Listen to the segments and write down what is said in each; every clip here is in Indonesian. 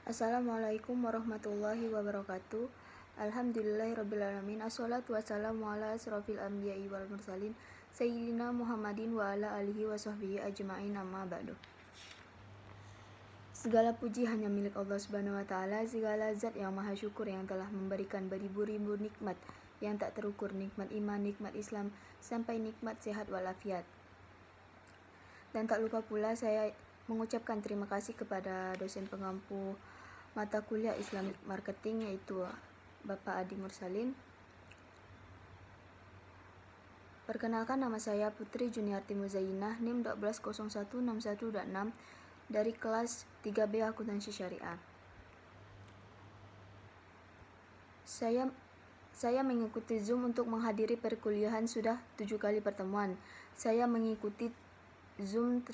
Assalamualaikum warahmatullahi wabarakatuh. Alhamdulillahirrabbilalamin. Assalatu wassalamu ala asrofil anbiya'i wal mursalin Sayyidina Muhammadin wa ala alihi wa sahbihi ajma'in, amma ba'du. Segala puji hanya milik Allah Subhanahu wa ta'ala. Segala zat yang maha syukur yang telah memberikan beribu-ribu nikmat yang tak terukur, nikmat iman, nikmat Islam, sampai nikmat sehat walafiat. Dan tak lupa pula saya mengucapkan terima kasih kepada dosen pengampu mata kuliah Islamic Marketing, yaitu Bapak Adi Mursalin. Perkenalkan, nama saya Putri Juniarti Muzainah, NIM 120161.6 dari kelas 3B Akuntansi Syariah. Saya mengikuti Zoom untuk menghadiri perkuliahan sudah 7 kali pertemuan. Saya mengikuti Zoom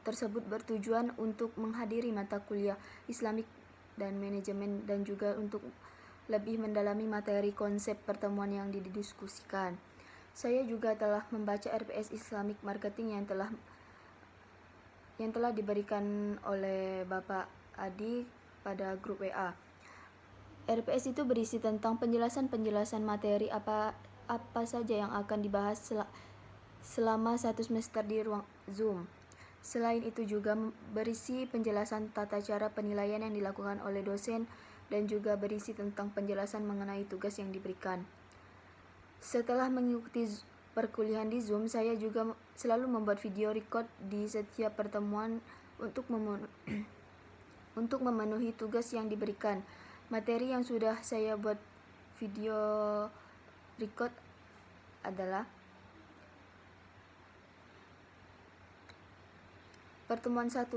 tersebut bertujuan untuk menghadiri mata kuliah Islamic dan manajemen, dan juga untuk lebih mendalami materi konsep pertemuan yang didiskusikan. Saya juga telah membaca RPS Islamic Marketing yang telah diberikan oleh Bapak Adi pada grup WA. RPS itu berisi tentang penjelasan materi apa saja yang akan dibahas selama 1 semester di ruang Zoom. Selain itu juga berisi penjelasan tata cara penilaian yang dilakukan oleh dosen, dan juga berisi tentang penjelasan mengenai tugas yang diberikan. Setelah mengikuti perkuliahan di Zoom, saya juga selalu membuat video record di setiap pertemuan untuk memenuhi tugas yang diberikan. Materi yang sudah saya buat video record adalah: Pertemuan 1.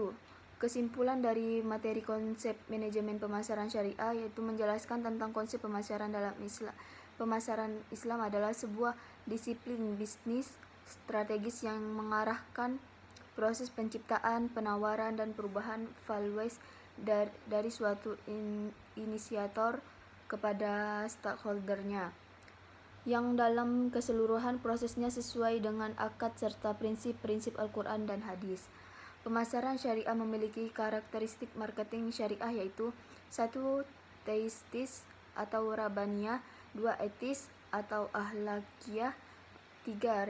Kesimpulan dari materi konsep manajemen pemasaran syariah, yaitu menjelaskan tentang konsep pemasaran dalam Islam. Pemasaran Islam adalah sebuah disiplin bisnis strategis yang mengarahkan proses penciptaan, penawaran, dan perubahan values dari suatu inisiator kepada stakeholdernya, yang dalam keseluruhan prosesnya sesuai dengan akad serta prinsip-prinsip Al-Quran dan hadis. Pemasaran syariah memiliki karakteristik marketing syariah, yaitu 1. Teistis atau rabaniyah, 2. Etis atau ahlakiyah, 3.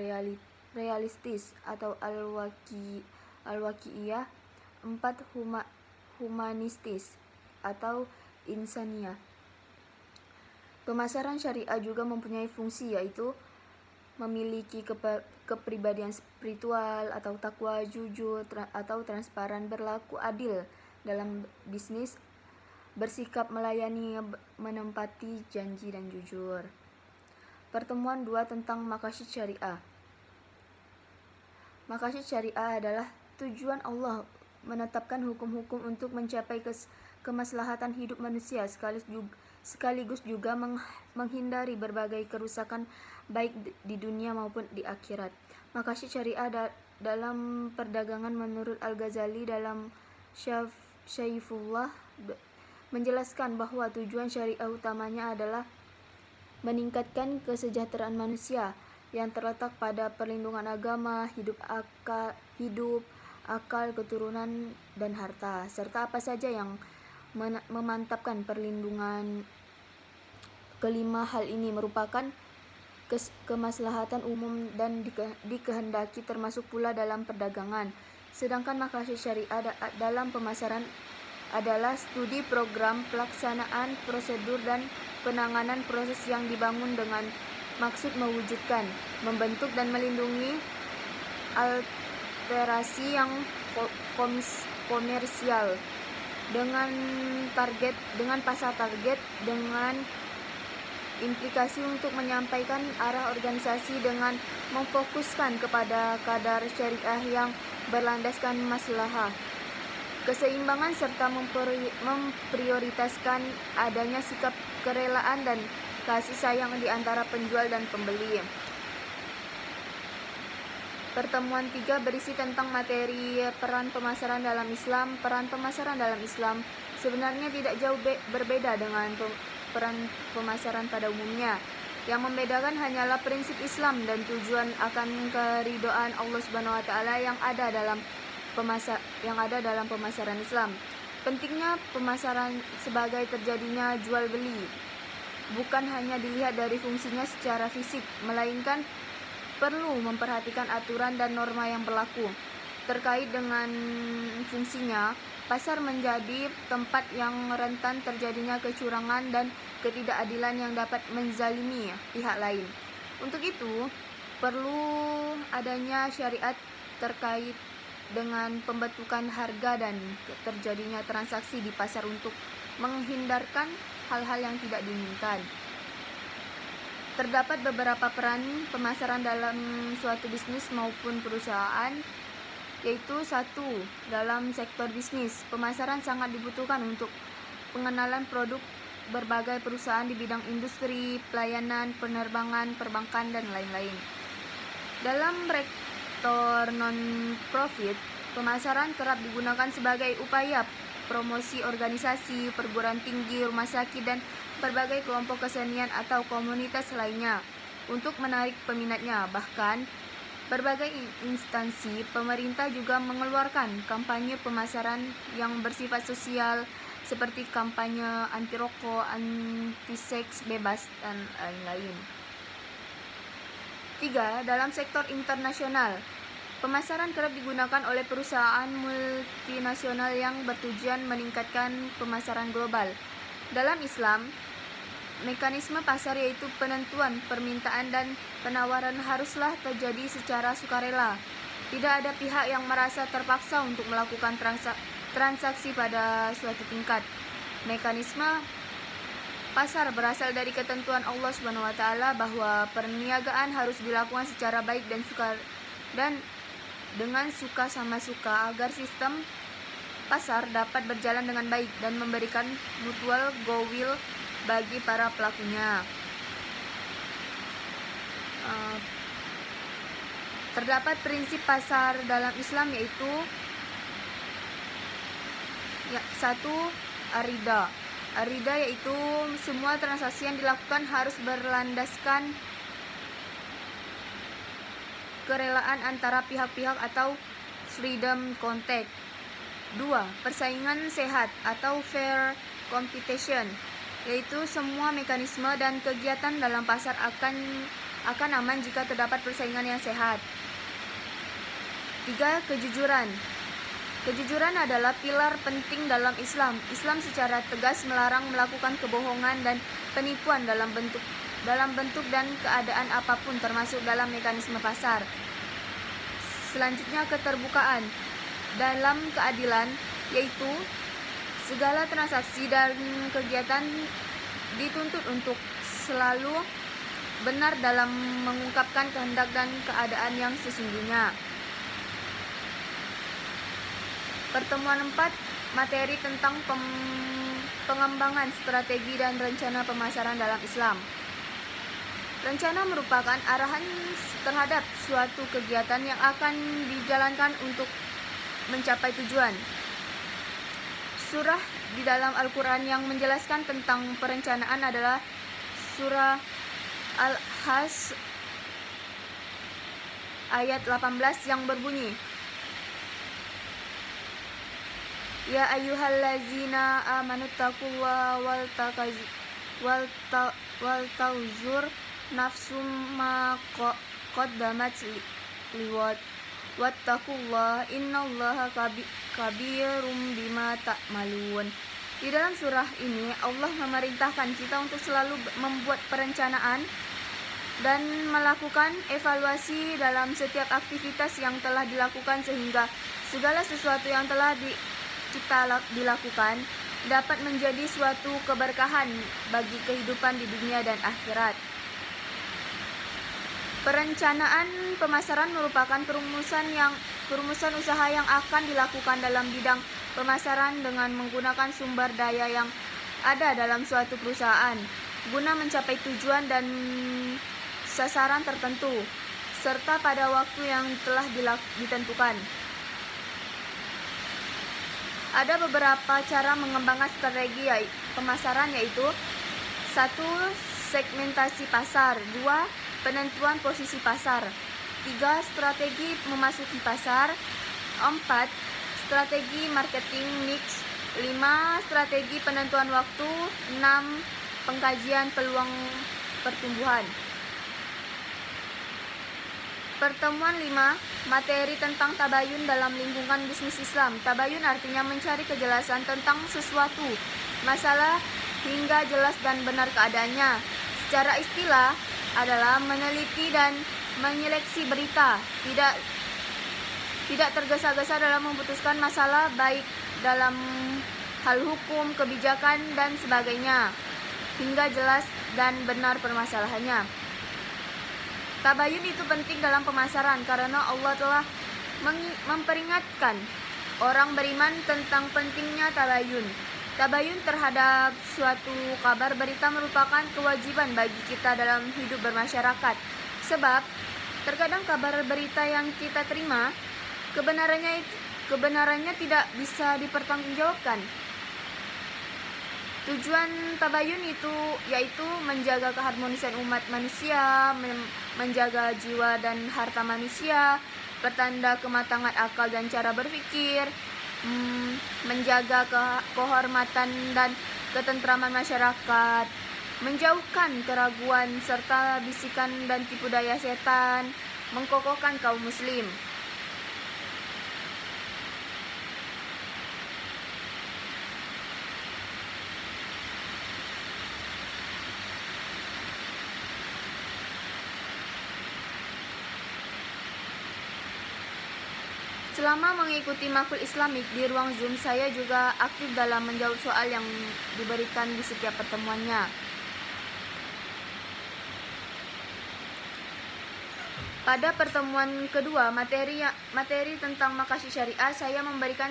Realistis atau al-waqi'iyah, 4. Humanistis atau insaniyah. Pemasaran syariah juga mempunyai fungsi, yaitu memiliki kepribadian spiritual atau takwa, jujur atau transparan, berlaku adil dalam bisnis, bersikap melayani, menempati janji, dan jujur. Pertemuan 2 tentang maqasid syariah. Maqasid syariah adalah tujuan Allah menetapkan hukum-hukum untuk mencapai kemaslahatan hidup manusia, sekaligus juga menghindari berbagai kerusakan baik di dunia maupun di akhirat. Maqasid syariah dalam perdagangan menurut Al-Ghazali dalam Syaifullah menjelaskan bahwa tujuan syariah utamanya adalah meningkatkan kesejahteraan manusia yang terletak pada perlindungan agama, hidup, akal, keturunan, dan harta, serta apa saja yang memantapkan perlindungan. Kelima hal ini merupakan kemaslahatan umum dan dikehendaki, termasuk pula dalam perdagangan. Sedangkan maqasid syariah dalam pemasaran adalah studi program, pelaksanaan, prosedur, dan penanganan proses yang dibangun dengan maksud mewujudkan, membentuk, dan melindungi alterasi yang komersial dengan pasar target, dengan implikasi untuk menyampaikan arah organisasi dengan memfokuskan kepada kadar syariah yang berlandaskan maslahah, keseimbangan, serta memprioritaskan adanya sikap kerelaan dan kasih sayang di antara penjual dan pembeli. Pertemuan 3 berisi tentang materi peran pemasaran dalam Islam. Peran pemasaran dalam Islam sebenarnya tidak jauh berbeda dengan peran pemasaran pada umumnya. Yang membedakan hanyalah prinsip Islam dan tujuan akan keridhaan Allah Subhanahu wa taala yang ada dalam pemasaran Islam. Pentingnya pemasaran sebagai terjadinya jual beli bukan hanya dilihat dari fungsinya secara fisik, melainkan perlu memperhatikan aturan dan norma yang berlaku. Terkait dengan fungsinya, pasar menjadi tempat yang rentan terjadinya kecurangan dan ketidakadilan yang dapat menzalimi pihak lain. Untuk itu, perlu adanya syariat terkait dengan pembentukan harga dan terjadinya transaksi di pasar untuk menghindarkan hal-hal yang tidak diinginkan. Terdapat beberapa peran pemasaran dalam suatu bisnis maupun perusahaan, yaitu 1. Dalam sektor bisnis, pemasaran sangat dibutuhkan untuk pengenalan produk berbagai perusahaan di bidang industri, pelayanan, penerbangan, perbankan, dan lain-lain. Dalam sektor non-profit, pemasaran kerap digunakan sebagai upaya promosi organisasi, perguruan tinggi, rumah sakit, dan berbagai kelompok kesenian atau komunitas lainnya untuk menarik peminatnya. Bahkan, berbagai instansi pemerintah juga mengeluarkan kampanye pemasaran yang bersifat sosial seperti kampanye anti rokok, anti seks bebas, dan lain-lain. 3. Dalam sektor internasional, pemasaran kerap digunakan oleh perusahaan multinasional yang bertujuan meningkatkan pemasaran global. Dalam Islam, mekanisme pasar yaitu penentuan permintaan dan penawaran haruslah terjadi secara sukarela. Tidak ada pihak yang merasa terpaksa untuk melakukan transaksi pada suatu tingkat. Mekanisme pasar berasal dari ketentuan Allah SWT bahwa perniagaan harus dilakukan secara baik dan dengan suka sama suka agar sistem pasar dapat berjalan dengan baik dan memberikan mutual goodwill bagi para pelakunya. Terdapat prinsip pasar dalam Islam yaitu 1. Arida. Arida yaitu semua transaksi yang dilakukan harus berlandaskan kerelaan antara pihak-pihak atau freedom contact. 2. Persaingan sehat atau fair competition, yaitu semua mekanisme dan kegiatan dalam pasar akan aman jika terdapat persaingan yang sehat. 3. Kejujuran. Kejujuran adalah pilar penting dalam Islam. Islam secara tegas melarang melakukan kebohongan dan penipuan dalam bentuk dan keadaan apapun, termasuk dalam mekanisme pasar. Selanjutnya, keterbukaan dalam keadilan, yaitu segala transaksi dan kegiatan dituntut untuk selalu benar dalam mengungkapkan kehendak dan keadaan yang sesungguhnya. Pertemuan 4, materi tentang pengembangan strategi dan rencana pemasaran dalam Islam. Rencana merupakan arahan terhadap suatu kegiatan yang akan dijalankan untuk mencapai tujuan. Surah di dalam Al-Quran yang menjelaskan tentang perencanaan adalah surah Al-Hajj ayat 18 yang berbunyi, Ya ayyuhallazina amanu taqullaha wal tawzur nafsum ma qaddamat liwat wattaqullaha innallaha kabirum bima ta'malun. Di dalam surah ini Allah memerintahkan kita untuk selalu membuat perencanaan dan melakukan evaluasi dalam setiap aktivitas yang telah dilakukan sehingga segala sesuatu yang telah kita dilakukan dapat menjadi suatu keberkahan bagi kehidupan di dunia dan akhirat. Perencanaan pemasaran merupakan perumusan usaha yang akan dilakukan dalam bidang pemasaran dengan menggunakan sumber daya yang ada dalam suatu perusahaan guna mencapai tujuan dan sasaran tertentu serta pada waktu yang telah ditentukan. Ada beberapa cara mengembangkan strategi pemasaran yaitu 1. Segmentasi pasar. 2. Penentuan posisi pasar. 3. Strategi memasuki pasar. 4. Strategi marketing mix. 5. Strategi penentuan waktu. 6. Pengkajian peluang pertumbuhan. Pertemuan 5. Materi tentang tabayun dalam lingkungan bisnis Islam. Tabayun artinya mencari kejelasan tentang sesuatu masalah hingga jelas dan benar keadaannya. Secara istilah adalah meneliti dan menyeleksi berita, tidak tergesa-gesa dalam memutuskan masalah baik dalam hal hukum, kebijakan, dan sebagainya, hingga jelas dan benar permasalahannya. Tabayun itu penting dalam pemasaran karena Allah telah memperingatkan orang beriman tentang pentingnya tabayun. Tabayun terhadap suatu kabar berita merupakan kewajiban bagi kita dalam hidup bermasyarakat. Sebab terkadang kabar berita yang kita terima kebenarannya tidak bisa dipertanggungjawabkan. Tujuan tabayun itu yaitu menjaga keharmonisan umat manusia, menjaga jiwa dan harta manusia, pertanda kematangan akal dan cara berpikir, menjaga kehormatan dan ketentraman masyarakat, menjauhkan keraguan serta bisikan dan tipu daya setan, mengkokohkan kaum muslim. Selama mengikuti Makul Islamik di ruang Zoom, saya juga aktif dalam menjawab soal yang diberikan di setiap pertemuannya. Pada pertemuan kedua, materi tentang Makasih Syariah, saya memberikan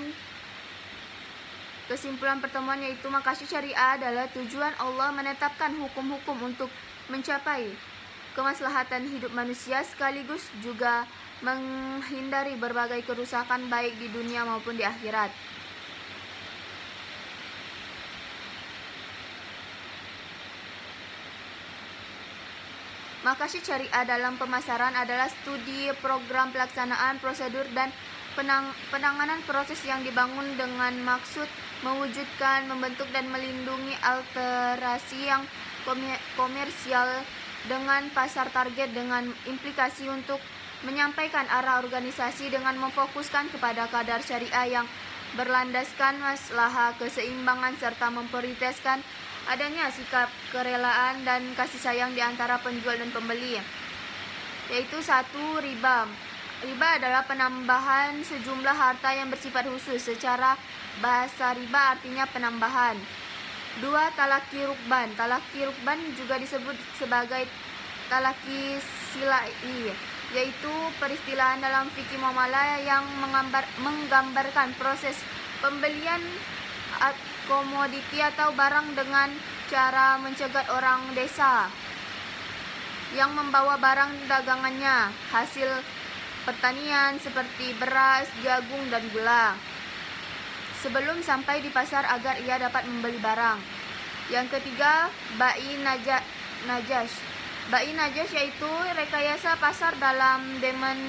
kesimpulan pertemuan yaitu Makasih Syariah adalah tujuan Allah menetapkan hukum-hukum untuk mencapai kemaslahatan hidup manusia sekaligus juga menghindari berbagai kerusakan baik di dunia maupun di akhirat. Makasih Syariah dalam pemasaran adalah studi program pelaksanaan, prosedur, dan penanganan proses yang dibangun dengan maksud mewujudkan, membentuk, dan melindungi alterasi yang komersial dengan pasar target dengan implikasi untuk menyampaikan arah organisasi dengan memfokuskan kepada kadar syariah yang berlandaskan maslahah, keseimbangan, serta memprioritaskan adanya sikap kerelaan dan kasih sayang di antara penjual dan pembeli. Yaitu 1. Riba. Riba adalah penambahan sejumlah harta yang bersifat khusus. Secara bahasa riba artinya penambahan. 2. Talaki rukban. Talaki rukban juga disebut sebagai talaki silai, yaitu peristilahan dalam fikih muamalah yang menggambarkan proses pembelian komoditi atau barang dengan cara mencegat orang desa yang membawa barang dagangannya, hasil pertanian seperti beras, jagung, dan gula, sebelum sampai di pasar agar ia dapat membeli barang. Yang ketiga, bai najas. Bai najas yaitu rekayasa pasar dalam demand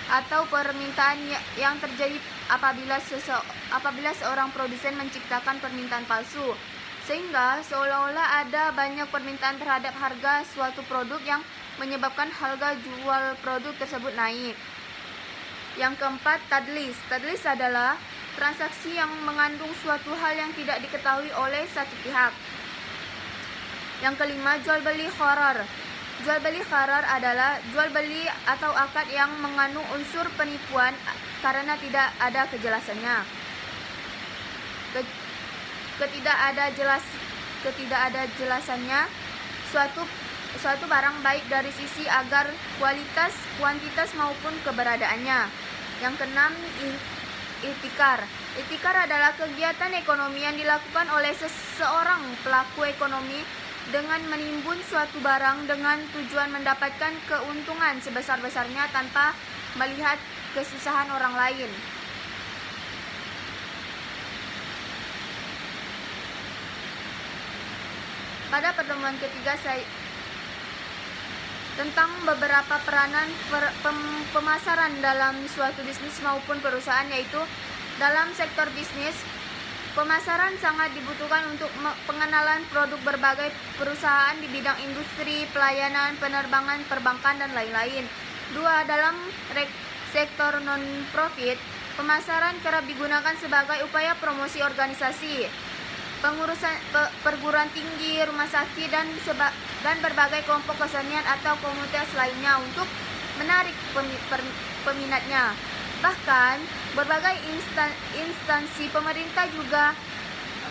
atau permintaan yang terjadi apabila seorang produsen menciptakan permintaan palsu, sehingga seolah-olah ada banyak permintaan terhadap harga suatu produk yang menyebabkan harga jual produk tersebut naik. Yang keempat, tadlis. Tadlis adalah transaksi yang mengandung suatu hal yang tidak diketahui oleh satu pihak. Yang kelima, jual beli gharar. Jual beli gharar adalah jual beli atau akad yang mengandung unsur penipuan karena tidak ada kejelasannya. Ketidakjelasannya suatu barang baik dari sisi agar kualitas, kuantitas maupun keberadaannya. Yang keenam, ihtikar. Ihtikar adalah kegiatan ekonomi yang dilakukan oleh seseorang pelaku ekonomi dengan menimbun suatu barang dengan tujuan mendapatkan keuntungan sebesar-besarnya tanpa melihat kesusahan orang lain. Pada pertemuan ketiga saya tentang beberapa peranan pemasaran dalam suatu bisnis maupun perusahaan, yaitu dalam sektor bisnis Pemasaran sangat dibutuhkan untuk pengenalan produk berbagai perusahaan di bidang industri, pelayanan, penerbangan, perbankan, dan lain-lain. 2. Dalam sektor non-profit, pemasaran kerap digunakan sebagai upaya promosi organisasi, pengurusan perguruan tinggi, rumah sakit, dan berbagai kelompok kesenian atau komunitas lainnya untuk menarik peminatnya. Bahkan, berbagai instansi pemerintah juga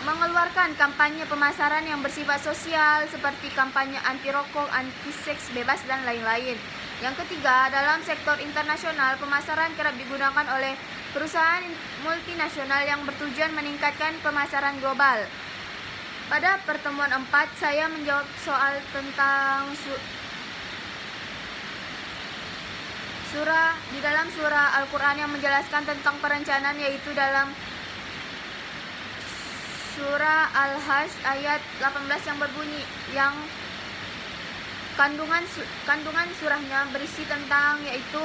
mengeluarkan kampanye pemasaran yang bersifat sosial seperti kampanye anti rokok, anti seks bebas, dan lain-lain. Yang ketiga, dalam sektor internasional, pemasaran kerap digunakan oleh perusahaan multinasional yang bertujuan meningkatkan pemasaran global. Pada pertemuan 4, saya menjawab soal tentang di dalam surah Al-Quran yang menjelaskan tentang perencanaan, yaitu dalam surah Al-Hajj ayat 18 yang berbunyi, yang kandungan surahnya berisi tentang, yaitu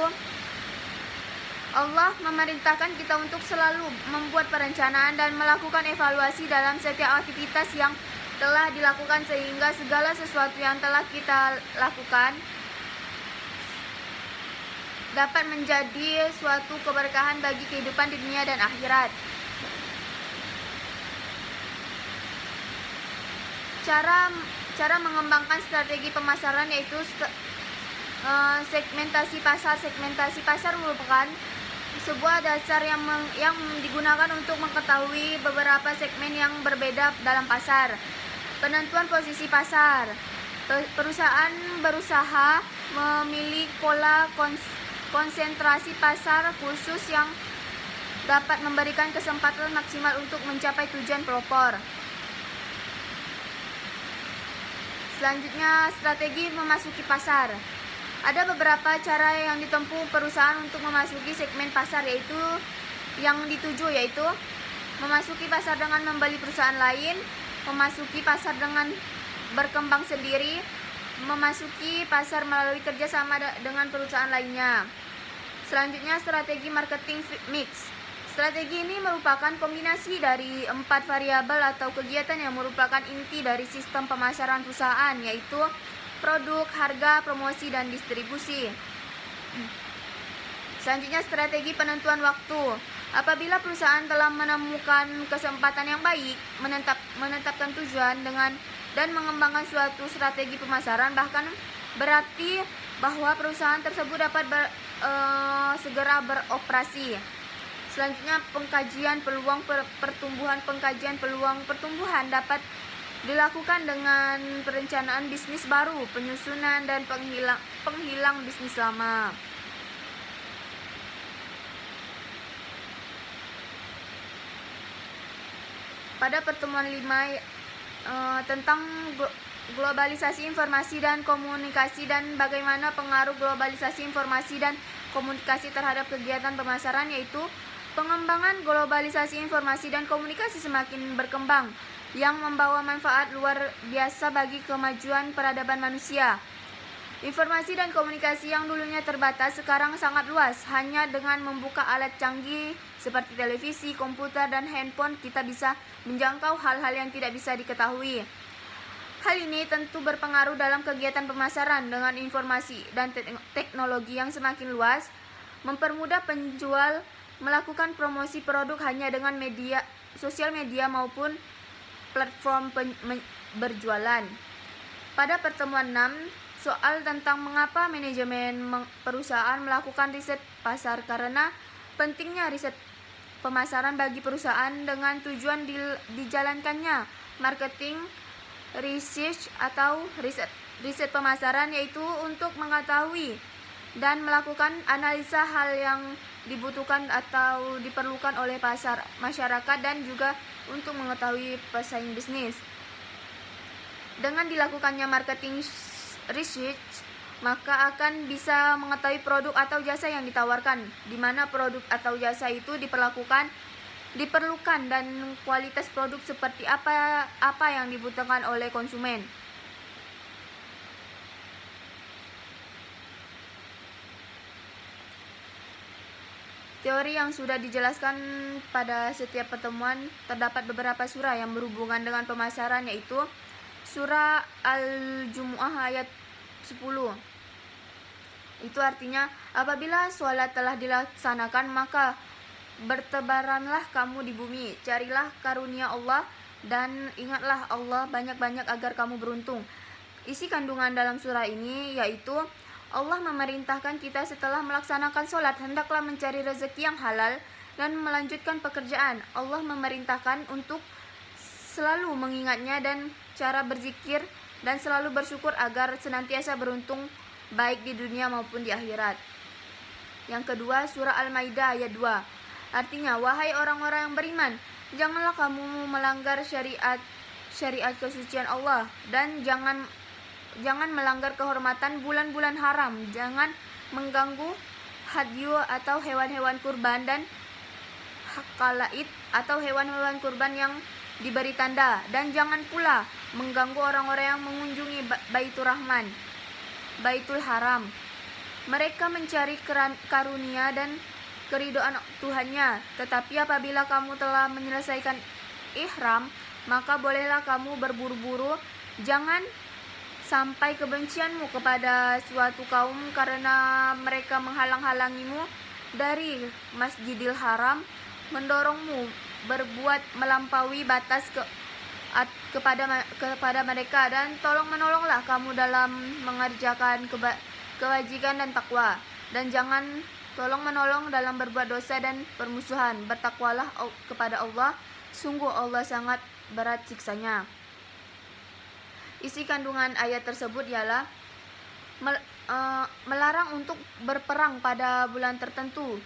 Allah memerintahkan kita untuk selalu membuat perencanaan dan melakukan evaluasi dalam setiap aktivitas yang telah dilakukan, sehingga segala sesuatu yang telah kita lakukan dapat menjadi suatu keberkahan bagi kehidupan di dunia dan akhirat. Cara mengembangkan strategi pemasaran, yaitu segmentasi pasar. Segmentasi pasar merupakan sebuah dasar yang digunakan untuk mengetahui beberapa segmen yang berbeda dalam pasar. Penentuan posisi pasar. Perusahaan berusaha memilih pola konsentrasi pasar khusus yang dapat memberikan kesempatan maksimal untuk mencapai tujuan pelopor. Selanjutnya, strategi memasuki pasar. Ada beberapa cara yang ditempuh perusahaan untuk memasuki segmen pasar, yaitu yang dituju, yaitu memasuki pasar dengan membeli perusahaan lain, memasuki pasar dengan berkembang sendiri, memasuki pasar melalui kerjasama dengan perusahaan lainnya. Selanjutnya, strategi marketing mix. Strategi ini merupakan kombinasi dari 4 variabel atau kegiatan yang merupakan inti dari sistem pemasaran perusahaan, yaitu produk, harga, promosi, dan distribusi. Selanjutnya, strategi penentuan waktu. Apabila perusahaan telah menemukan kesempatan yang baik, menetapkan tujuan dan mengembangkan suatu strategi pemasaran, bahkan berarti bahwa perusahaan tersebut dapat segera beroperasi. Selanjutnya, pengkajian peluang pertumbuhan. Pengkajian peluang pertumbuhan dapat dilakukan dengan perencanaan bisnis baru, penyusunan, dan penghilang bisnis lama. Pada pertemuan 5 tentang globalisasi informasi dan komunikasi dan bagaimana pengaruh globalisasi informasi dan komunikasi terhadap kegiatan pemasaran, yaitu pengembangan globalisasi informasi dan komunikasi semakin berkembang yang membawa manfaat luar biasa bagi kemajuan peradaban manusia. Informasi dan komunikasi yang dulunya terbatas sekarang sangat luas. Hanya dengan membuka alat canggih seperti televisi, komputer, dan handphone, kita bisa menjangkau hal-hal yang tidak bisa diketahui. Hal ini tentu berpengaruh dalam kegiatan pemasaran. Dengan informasi dan teknologi yang semakin luas, mempermudah penjual melakukan promosi produk hanya dengan sosial media maupun platform berjualan. Pada pertemuan 6, soal tentang mengapa manajemen perusahaan melakukan riset pasar. Karena pentingnya riset pemasaran bagi perusahaan dengan tujuan dijalankannya marketing research atau riset pemasaran, yaitu untuk mengetahui dan melakukan analisa hal yang dibutuhkan atau diperlukan oleh masyarakat dan juga untuk mengetahui pesaing bisnis. Dengan dilakukannya marketing research, maka akan bisa mengetahui produk atau jasa yang ditawarkan, di mana produk atau jasa itu diperlukan dan kualitas produk seperti apa yang dibutuhkan oleh konsumen. teori yang sudah dijelaskan pada setiap pertemuan, terdapat beberapa surah yang berhubungan dengan pemasaran, yaitu surah Al-Jumu'ah ayat 10. Itu artinya, apabila sholat telah dilaksanakan, maka bertebaranlah kamu di bumi, carilah karunia Allah, dan ingatlah Allah banyak-banyak agar kamu beruntung. Isi kandungan dalam surah ini yaitu Allah memerintahkan kita setelah melaksanakan sholat hendaklah mencari rezeki yang halal dan melanjutkan pekerjaan. Allah memerintahkan untuk selalu mengingatnya dan cara berzikir dan selalu bersyukur agar senantiasa beruntung baik di dunia maupun di akhirat. Yang kedua, surah Al-Maidah ayat 2. Artinya, wahai orang-orang yang beriman, janganlah kamu melanggar syariat kesucian Allah, dan jangan melanggar kehormatan bulan-bulan haram, jangan mengganggu hadyu atau hewan-hewan kurban dan hakalait atau hewan-hewan kurban yang diberi tanda, dan jangan pula mengganggu orang-orang yang mengunjungi Baitul Haram. Mereka mencari karunia dan keridhaan Tuhannya, tetapi apabila kamu telah menyelesaikan ihram, maka bolehlah kamu berburu-buru. Jangan sampai kebencianmu kepada suatu kaum karena mereka menghalang-halangimu dari Masjidil Haram, mendorongmu berbuat melampaui batas kepada mereka, dan tolong-menolonglah kamu dalam mengerjakan kewajiban dan takwa, dan jangan tolong-menolong dalam berbuat dosa dan permusuhan. Bertakwalah kepada Allah, sungguh Allah sangat berat siksanya. Isi kandungan ayat tersebut ialah melarang untuk berperang pada bulan tertentu,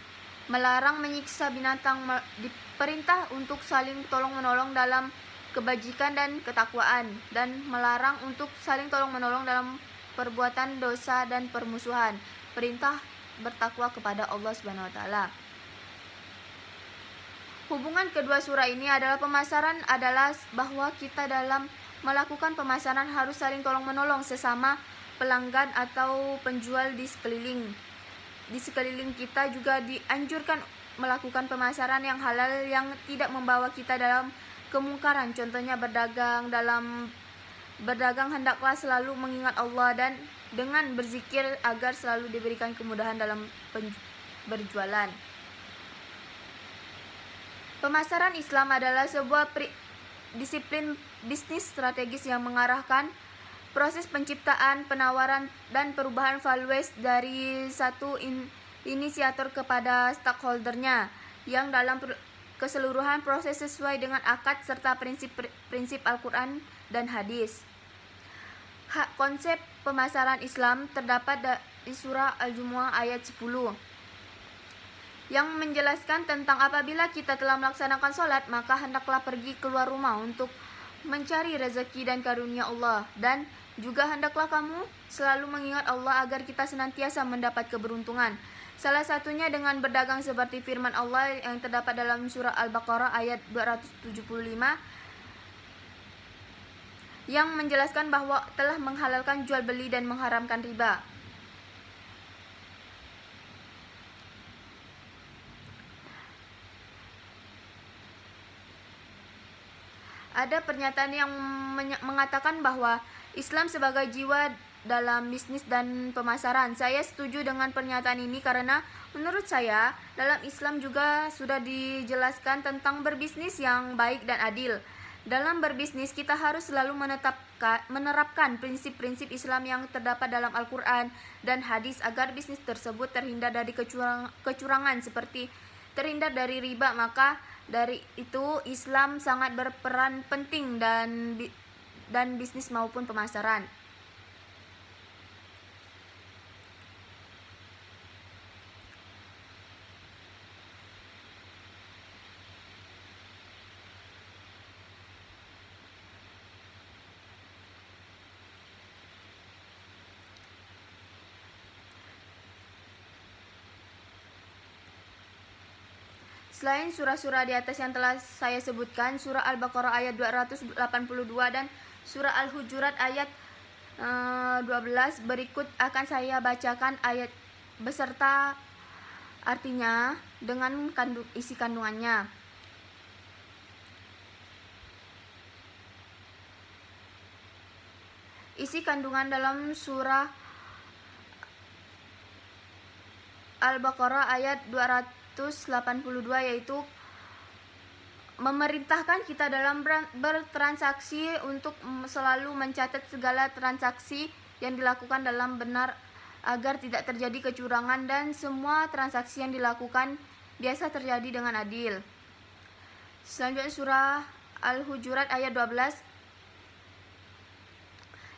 melarang menyiksa binatang, diperintah untuk saling tolong-menolong dalam kebajikan dan ketakwaan, dan melarang untuk saling tolong-menolong dalam perbuatan dosa dan permusuhan. Perintah bertakwa kepada Allah Subhanahu wa taala. Hubungan kedua surah ini adalah pemasaran adalah bahwa kita dalam melakukan pemasaran harus saling tolong-menolong sesama pelanggan atau penjual di sekeliling. Di sekeliling kita juga dianjurkan melakukan pemasaran yang halal yang tidak membawa kita dalam kemungkaran. Contohnya berdagang hendaklah selalu mengingat Allah dan dengan berzikir agar selalu diberikan kemudahan dalam berjualan. Pemasaran Islam adalah sebuah disiplin bisnis strategis yang mengarahkan proses penciptaan, penawaran, dan perubahan values dari satu inisiator kepada stakeholdernya, yang dalam keseluruhan proses sesuai dengan akad serta prinsip Al-Quran dan hadis. Konsep pemasaran Islam terdapat di surah Al-Jumu'ah ayat 10 yang menjelaskan tentang apabila kita telah melaksanakan sholat, maka hendaklah pergi keluar rumah untuk mencari rezeki dan karunia Allah, dan juga hendaklah kamu selalu mengingat Allah agar kita senantiasa mendapat keberuntungan. Salah satunya dengan berdagang seperti firman Allah yang terdapat dalam surah Al-Baqarah ayat 275 yang menjelaskan bahwa telah menghalalkan jual beli dan mengharamkan riba. Ada pernyataan yang mengatakan bahwa Islam sebagai jiwa dalam bisnis dan pemasaran. Saya setuju dengan pernyataan ini karena menurut saya dalam Islam juga sudah dijelaskan tentang berbisnis yang baik dan adil. Dalam berbisnis kita harus selalu menerapkan prinsip-prinsip Islam yang terdapat dalam Al-Quran dan hadis agar bisnis tersebut terhindar dari kecurangan seperti terhindar dari riba. Maka dari itu Islam sangat berperan penting dan bisnis maupun pemasaran. Selain surah-surah di atas yang telah saya sebutkan, surah Al-Baqarah ayat 282 dan surah Al-Hujurat ayat 12 berikut akan saya bacakan ayat beserta artinya. dengan isi kandungannya. Isi kandungan dalam surah Al-Baqarah ayat 282 yaitu memerintahkan kita dalam bertransaksi untuk selalu mencatat segala transaksi yang dilakukan dalam benar agar tidak terjadi kecurangan dan semua transaksi yang dilakukan biasa terjadi dengan adil. Selanjutnya surah Al-Hujurat ayat 12.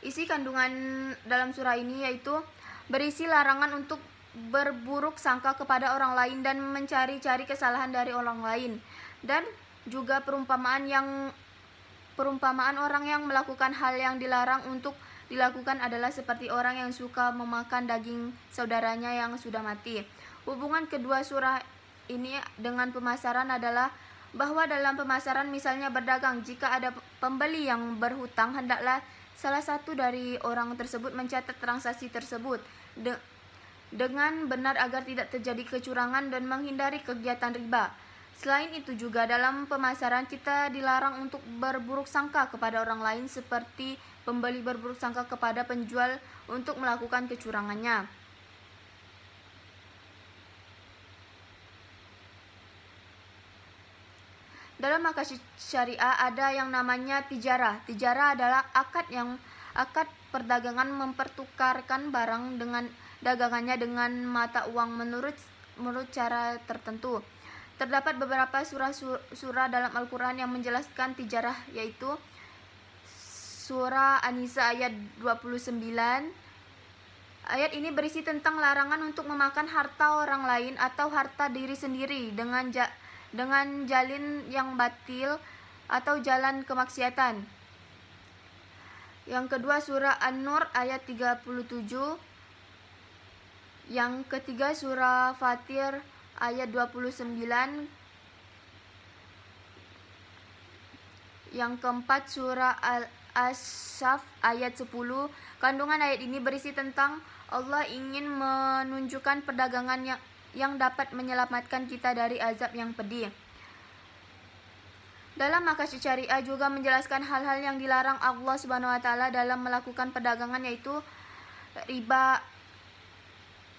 Isi kandungan dalam surah ini yaitu berisi larangan untuk berburuk sangka kepada orang lain dan mencari-cari kesalahan dari orang lain, dan juga perumpamaan orang yang melakukan hal yang dilarang untuk dilakukan adalah seperti orang yang suka memakan daging saudaranya yang sudah mati. Hubungan kedua surah ini dengan pemasaran adalah bahwa dalam pemasaran misalnya berdagang, jika ada pembeli yang berhutang, hendaklah salah satu dari orang tersebut mencatat transaksi tersebut dengan benar agar tidak terjadi kecurangan dan menghindari kegiatan riba. Selain itu juga dalam pemasaran kita dilarang untuk berburuk sangka kepada orang lain seperti pembeli berburuk sangka kepada penjual untuk melakukan kecurangannya. Dalam makasih syariah ada yang namanya tijarah. Tijarah adalah akad perdagangan mempertukarkan barang dengan dagangannya dengan mata uang menurut cara tertentu. Terdapat beberapa surah dalam Al-Quran yang menjelaskan tijarah, yaitu surah An-Nisa ayat 29. Ayat ini berisi tentang larangan untuk memakan harta orang lain atau harta diri sendiri dengan jalin yang batil atau jalan kemaksiatan. Yang kedua surah An-Nur ayat 37. Yang ketiga surah Fatir ayat 29. Yang keempat surah Al-Asaf ayat 10. Kandungan ayat ini berisi tentang Allah ingin menunjukkan perdagangan yang dapat menyelamatkan kita dari azab yang pedih. Dalam makasih syariah juga menjelaskan hal-hal yang dilarang Allah Subhanahu wa taala dalam melakukan perdagangan, yaitu riba.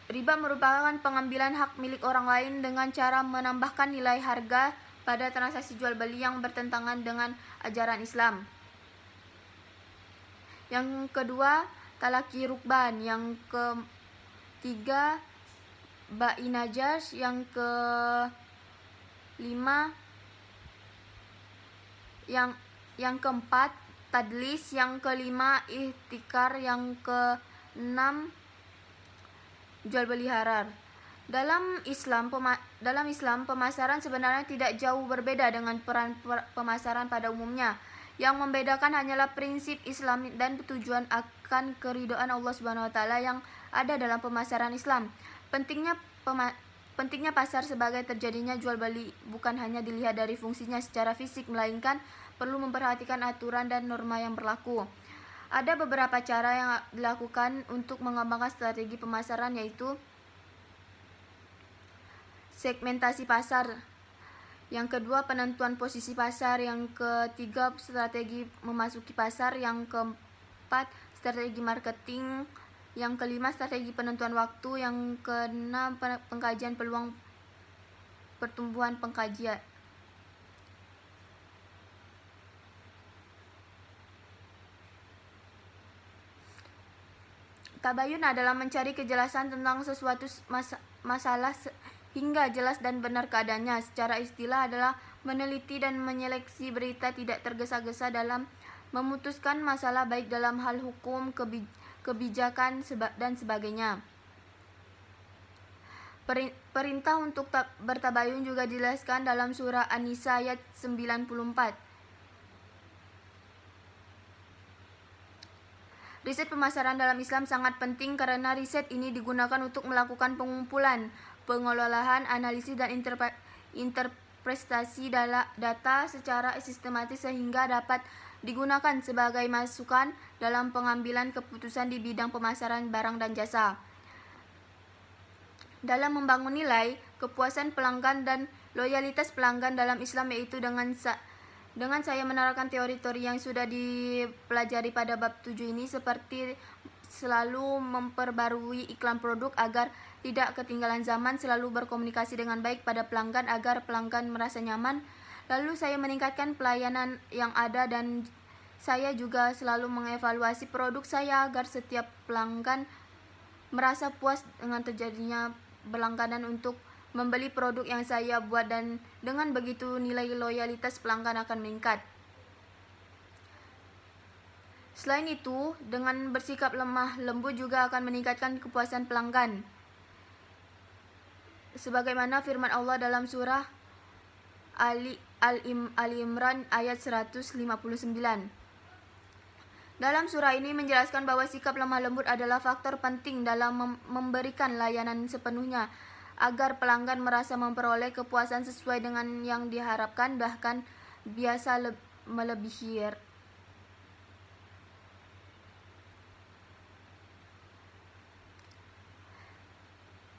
Riba merupakan pengambilan hak milik orang lain dengan cara menambahkan nilai harga pada transaksi jual beli yang bertentangan dengan ajaran Islam. Yang kedua, talaki rukban. Yang ketiga, ba'i najas. Yang kelima, yang keempat, tadlis. Yang kelima, ihtikar. Yang keenam, jual beli haram. Dalam Islam pemasaran sebenarnya tidak jauh berbeda dengan peran pemasaran pada umumnya. Yang membedakan hanyalah prinsip Islam dan tujuan akan keridhaan Allah Subhanahu wa taala yang ada dalam pemasaran Islam. Pentingnya pasar sebagai terjadinya jual beli bukan hanya dilihat dari fungsinya secara fisik, melainkan perlu memperhatikan aturan dan norma yang berlaku. Ada beberapa cara yang dilakukan untuk mengembangkan strategi pemasaran, yaitu segmentasi pasar. Yang kedua, penentuan posisi pasar. Yang ketiga, strategi memasuki pasar. Yang keempat, strategi marketing. Yang kelima, strategi penentuan waktu. Yang keenam, pengkajian peluang pertumbuhan pengkajian. Tabayun adalah mencari kejelasan tentang sesuatu masalah hingga jelas dan benar keadaannya. Secara istilah adalah meneliti dan menyeleksi berita, tidak tergesa-gesa dalam memutuskan masalah baik dalam hal hukum, kebijakan, dan sebagainya. Perintah untuk bertabayun juga dijelaskan dalam surah An-Nisa ayat 94. Riset pemasaran dalam Islam sangat penting karena riset ini digunakan untuk melakukan pengumpulan, pengelolaan, analisis, dan interpretasi data secara sistematis sehingga dapat digunakan sebagai masukan dalam pengambilan keputusan di bidang pemasaran barang dan jasa. Dalam membangun nilai, kepuasan pelanggan dan loyalitas pelanggan dalam Islam, yaitu dengan saya menerapkan teori-teori yang sudah dipelajari pada bab 7 ini, seperti selalu memperbarui iklan produk agar tidak ketinggalan zaman, selalu berkomunikasi dengan baik pada pelanggan agar pelanggan merasa nyaman. Lalu saya meningkatkan pelayanan yang ada, dan saya juga selalu mengevaluasi produk saya agar setiap pelanggan merasa puas dengan terjadinya berlangganan untuk membeli produk yang saya buat, dan dengan begitu nilai loyalitas pelanggan akan meningkat. Selain itu, dengan bersikap lemah lembut juga akan meningkatkan kepuasan pelanggan. Sebagaimana firman Allah dalam surah Ali Imran ayat 159. Dalam surah ini menjelaskan bahwa sikap lemah lembut adalah faktor penting dalam memberikan layanan sepenuhnya agar pelanggan merasa memperoleh kepuasan sesuai dengan yang diharapkan, bahkan biasa melebihi.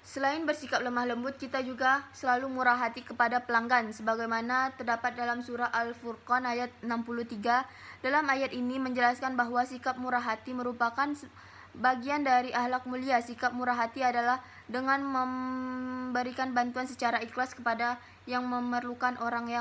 Selain bersikap lemah lembut, kita juga selalu murah hati kepada pelanggan, sebagaimana terdapat dalam surah Al-Furqan ayat 63. Dalam ayat ini menjelaskan bahwa sikap murah hati merupakan bagian dari akhlak mulia. Sikap murah hati adalah dengan memberikan bantuan secara ikhlas kepada yang memerlukan. Orang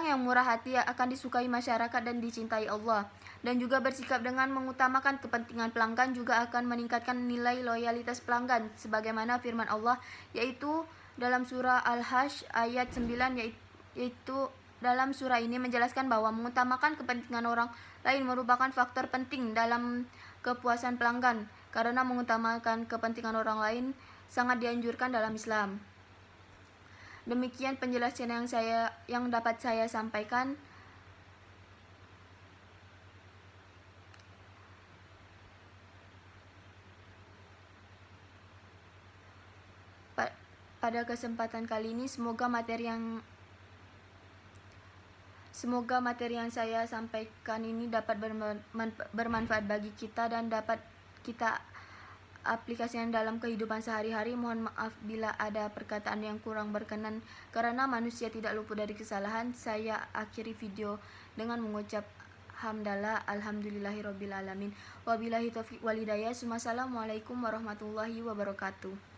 yang murah hati akan disukai masyarakat dan dicintai Allah. Dan juga bersikap dengan mengutamakan kepentingan pelanggan juga akan meningkatkan nilai loyalitas pelanggan, sebagaimana firman Allah, yaitu dalam surah Al-Hajj ayat 9, yaitu dalam surah ini menjelaskan bahwa mengutamakan kepentingan orang lain merupakan faktor penting dalam kepuasan pelanggan, karena mengutamakan kepentingan orang lain sangat dianjurkan dalam Islam. Demikian penjelasan yang dapat saya sampaikan. Pada kesempatan kali ini semoga materi yang saya sampaikan ini dapat bermanfaat bagi kita dan dapat kita aplikasikan dalam kehidupan sehari-hari. Mohon maaf bila ada perkataan yang kurang berkenan, karena manusia tidak luput dari kesalahan. Saya akhiri video dengan mengucap hamdalah alhamdulillahirabbil alamin. Wabillahi taufiq wal hidayah. Wassalamualaikum warahmatullahi wabarakatuh.